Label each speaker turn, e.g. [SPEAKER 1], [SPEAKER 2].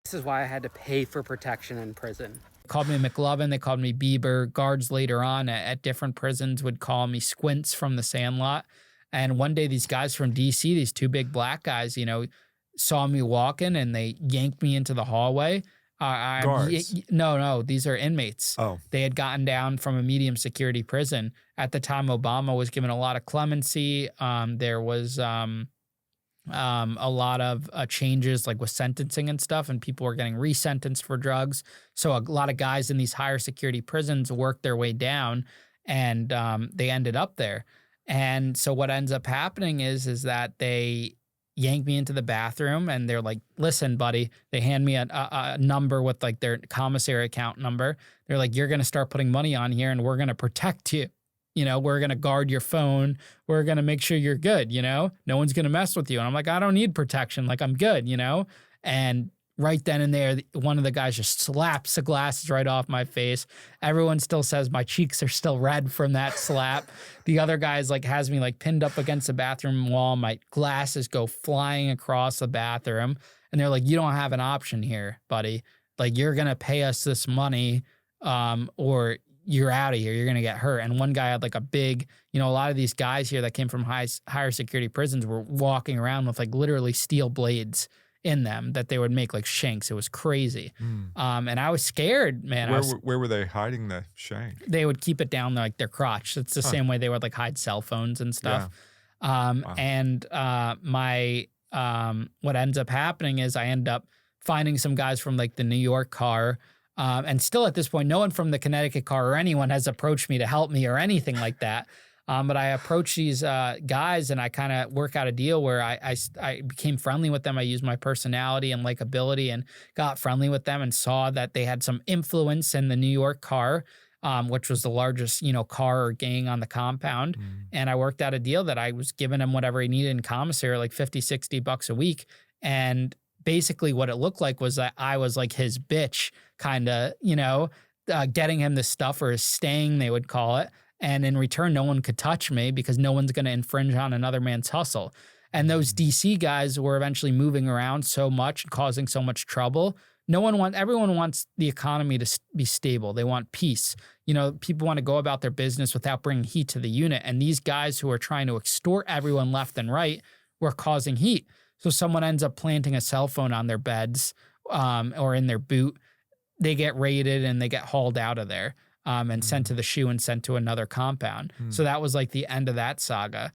[SPEAKER 1] This is why I had to pay for protection in prison.
[SPEAKER 2] Called me McLovin. They called me Bieber. Guards later on at different prisons would call me Squints from The Sandlot. And one day, these guys from DC, these two big black guys, saw me walking and they yanked me into the hallway.
[SPEAKER 3] Guards?
[SPEAKER 2] No, these are inmates.
[SPEAKER 3] Oh.
[SPEAKER 2] They had gotten down from a medium security prison. At the time, Obama was given a lot of clemency. There was a lot of changes like with sentencing and stuff, and people were getting resentenced for drugs. So a lot of guys in these higher security prisons worked their way down, and they ended up there. And so what ends up happening is that they yank me into the bathroom and they're like, listen, buddy, they hand me a number with like their commissary account number. They're like, you're going to start putting money on here and we're going to protect you. We're going to guard your phone. We're going to make sure you're good. No one's going to mess with you. And I'm like, I don't need protection. Like, I'm good, And right then and there, one of the guys just slaps the glasses right off my face. Everyone still says my cheeks are still red from that slap. The other guy's like has me like pinned up against the bathroom wall. My glasses go flying across the bathroom. And they're like, you don't have an option here, buddy. Like, you're going to pay us this money or you're out of here. You're going to get hurt. And one guy had like a big, a lot of these guys here that came from higher security prisons were walking around with like literally steel blades in them that they would make like shanks. It was crazy. And I was scared, man.
[SPEAKER 3] Where were they hiding the shank?
[SPEAKER 2] They would keep it down like their crotch. It's the same way they would like hide cell phones and stuff. Yeah. Wow. And what ends up happening is I end up finding some guys from like the New York car. And still at this point, no one from the Connecticut car or anyone has approached me to help me or anything like that. But I approached these guys and I kind of work out a deal where I became friendly with them. I used my personality and likability and got friendly with them and saw that they had some influence in the New York car, which was the largest, car or gang on the compound. And I worked out a deal that I was giving him whatever he needed in commissary, like $50-$60 a week. And basically what it looked like was that I was like his bitch, kind of, getting him the stuff or his staying, they would call it. And in return, no one could touch me because no one's going to infringe on another man's hustle. And those DC guys were eventually moving around so much and causing so much trouble. Everyone wants the economy to be stable. They want peace. People want to go about their business without bringing heat to the unit. And these guys who are trying to extort everyone left and right were causing heat. So someone ends up planting a cell phone on their beds or in their boot. They get raided and they get hauled out of there. And sent to the SHU and sent to another compound. So that was like the end of that saga.